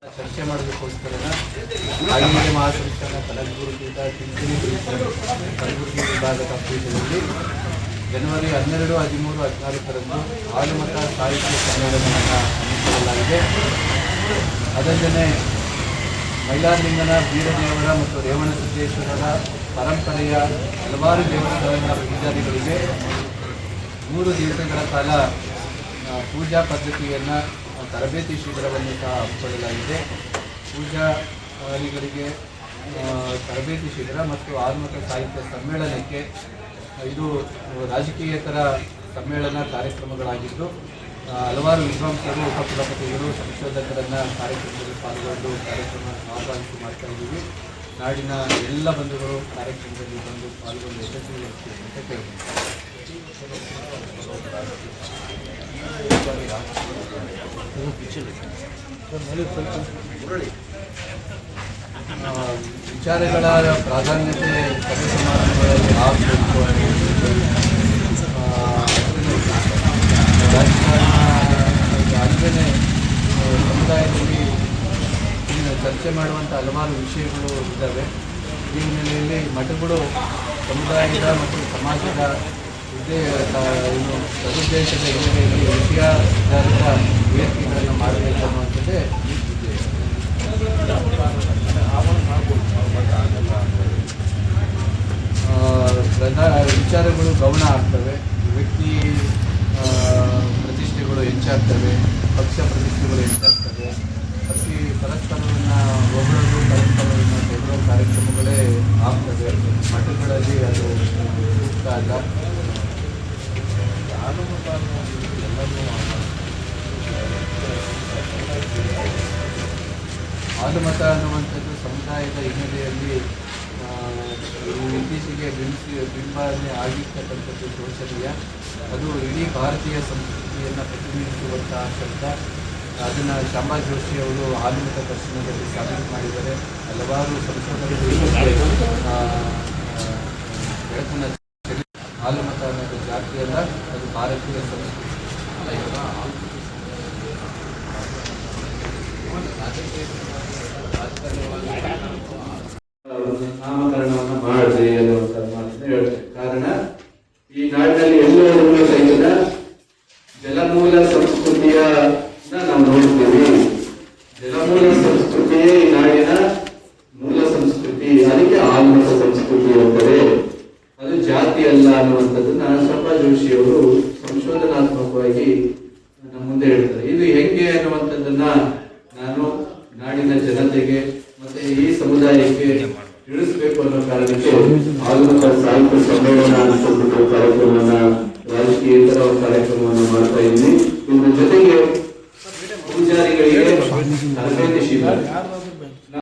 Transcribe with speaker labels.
Speaker 1: ಚರ್ಚೆ ಮಾಡಲಿಕ್ಕೋಸ್ಕರ ಆಗಿನ ಮಹಾಸಂಸ್ಥಾನ ಕಲಬುರಗಿಯಿಂದ ಚಿಂಚಣಿ ಕಲಬುರಗಿ ವಿಭಾಗದ ಪೀಠದಲ್ಲಿ ಜನವರಿ 12, 13, 14ರಂದು ಆಲಮತ ಸಾಹಿತ್ಯ ಸಮ್ಮೇಳನವನ್ನು ಹಮ್ಮಿಕೊಳ್ಳಲಾಗಿದೆ. ಅದಲ್ಲದೆ ಮೈಲಾರಲಿಂಗನ ಬೀರದೇವರ ಮತ್ತು ರೇವಣಸಿದ್ದೇಶ್ವರರ ಪರಂಪರೆಯ ಹಲವಾರು ದೇವರುಗಳ ಪೂಜಾರಿಗಳಿಗೆ 3 ದಿವಸಗಳ ಕಾಲ ಪೂಜಾ ಪದ್ಧತಿಯನ್ನು ತರಬೇತಿ ಶಿಬಿರವನ್ನು ಸಹ ಹಮ್ಮಿಕೊಳ್ಳಲಾಗಿದೆ. ಪೂಜಾರಿಗಳಿಗೆ ತರಬೇತಿ ಶಿಬಿರ ಮತ್ತು ಆಲ್ಮತ ಸಾಹಿತ್ಯ ಸಮ್ಮೇಳನಕ್ಕೆ ಇದು ರಾಜಕೀಯೇತರ ಸಮ್ಮೇಳನ ಕಾರ್ಯಕ್ರಮಗಳಾಗಿದ್ದು ಹಲವಾರು ವಿದ್ವಾಂಸರು, ಉಪಕುಲಪತಿಗಳು, ಸಂಶೋಧಕರನ್ನು ಕಾರ್ಯಕ್ರಮದಲ್ಲಿ ಪಾಲ್ಗೊಂಡು ಕಾರ್ಯಕ್ರಮ ಆಹ್ವಾನಿಸಿ ಮಾಡ್ತಾ ಇದ್ದೀವಿ. ನಾಡಿನ ಎಲ್ಲ ಬಂಧುಗಳು ಕಾರ್ಯಕ್ರಮದಲ್ಲಿ ಬಂದು ಪಾಲ್ಗೊಂಡು ಯಶಸ್ವಿಗೊಳಿಸಬೇಕು ಅಂತ ಕೇಳ್ಬೋದು. ವಿಚಾರಗಳ ಪ್ರಾಧಾನ್ಯತೆ ಸಭೆ ಸಮಾರಂಭಗಳಲ್ಲಿ ಆಗಬೇಕು. ರಾಜಕಾರಣ ಸಮುದಾಯದಲ್ಲಿ ಚರ್ಚೆ ಮಾಡುವಂಥ ಹಲವಾರು ವಿಷಯಗಳು ಇದ್ದಾವೆ. ಈ ಹಿನ್ನೆಲೆಯಲ್ಲಿ ಮಠಗಳು ಸಮುದಾಯದ ಮತ್ತು ಸಮಾಜದ ಸದುದ್ದೇಶದ ಹಿನ್ನೆಲೆಯಲ್ಲಿ ವಿಷಯಾಧಾರಿತ ವೇದಿಕೆಗಳನ್ನು ಮಾಡಬೇಕು ಅನ್ನುವಂಥದ್ದೇ ವಿಚಾರಗಳು ಗೌಣ ಆಗ್ತವೆ. ವ್ಯಕ್ತಿ ಪ್ರತಿಷ್ಠೆಗಳು ಹೆಚ್ಚಾಗ್ತವೆ, ಪಕ್ಷ ಪ್ರತಿಷ್ಠೆಗಳು ಹೆಚ್ಚಾಗ್ತವೆ. ಪರಸ್ಪರವನ್ನು ಹೊಗಳೋದು, ಪರಸ್ಪರವನ್ನು ತೆಗೆದುವ ಕಾರ್ಯಕ್ರಮಗಳೇ ಆಗ್ತವೆ. ಮಠಗಳಲ್ಲಿ ಅದು ಸೂಕ್ತ ಅಲ್ಲ. ಆಲಮತ ಅನ್ನುವಂಥದ್ದು ಸಮುದಾಯದ ಹಿನ್ನೆಲೆಯಲ್ಲಿ ಇತ್ತೀಚೆಗೆ ಬಿಂಬನೆ ಆಗಿರ್ತಕ್ಕಂಥದ್ದು ಶೋಚನೀಯ. ಅದು ಇಡೀ ಭಾರತೀಯ ಸಂಸ್ಕೃತಿಯನ್ನು ಪ್ರತಿನಿಧಿಸುವಂತಹ ಶಬ್ದ. ಅದನ್ನು ಶಾಂಬಾ ಜೋಶಿ ಅವರು ಆಲಮತ ದರ್ಶನದಲ್ಲಿ ಸಾಬೀತು ಮಾಡಿದ್ದಾರೆ. ಹಲವಾರು ಸಂಶೋಧನೆಗಳು ಬೆಳಕನ್ನು ಆಲಮತ ಅನ್ನೋದು ಜಾತಿಯಲ್ಲ, ಅದು ಭಾರತೀಯ ಸಂಸ್ಕೃತಿ. ನಾಮಕರಣವನ್ನು ಮಾಡಿದೆ ಅನ್ನುವಂಥ ಮಾತನ್ನು ಹೇಳ್ತೇವೆ. ಕಾರಣ ಈ ನಾಡಿನಲ್ಲಿ ಎಲ್ಲರೂ ಸಹಿತ ಜಲಮೂಲ ಸಂಸ್ಕೃತಿಯ ನಾವು ನೋಡ್ತೀವಿ. ಜಲಮೂಲ ಸಂಸ್ಕೃತಿಯೇ ಈ ನಾಡಿನ ಮೂಲ ಸಂಸ್ಕೃತಿ. ಅದಕ್ಕೆ ಆಲ್ಮತ ಸಂಸ್ಕೃತಿ ಅಂತಾರೆ. ಅದು ಜಾತಿ ಅಲ್ಲ ಅನ್ನುವಂಥದ್ದನ್ನ ಶಾಂಬಾ ಜೋಶಿ ಅವರು ಸಂಶೋಧನಾತ್ಮಕವಾಗಿ ನಮ್ಮ ಮುಂದೆ ಹೇಳ್ತಾರೆ. ಇದು ಹೆಂಗೆ ಅನ್ನುವಂಥದ್ದನ್ನ ನಾನು ನಾಡಿನ ಜನತೆಗೆ ಮತ್ತೆ ಈ ಸಮುದಾಯಕ್ಕೆ ತಿಳಿಸಬೇಕು ಅನ್ನೋ ಕಾರಣಕ್ಕೆ ಆಲಮತ ಸಾಹಿತ್ಯ ಸಮ್ಮೇಳನ ಅನ್ಸ್ಬಿಟ್ಟು ಕಾರ್ಯಕ್ರಮವನ್ನ, ರಾಜಕೀಯೇತರ ಕಾರ್ಯಕ್ರಮವನ್ನು ಮಾಡ್ತಾ ಇದ್ದೀನಿ. ಇದ್ರ ಜೊತೆಗೆ ಪೂಜಾರಿಗಳಿಗೆ ತರಬೇತಿ ಶಿಬಿರ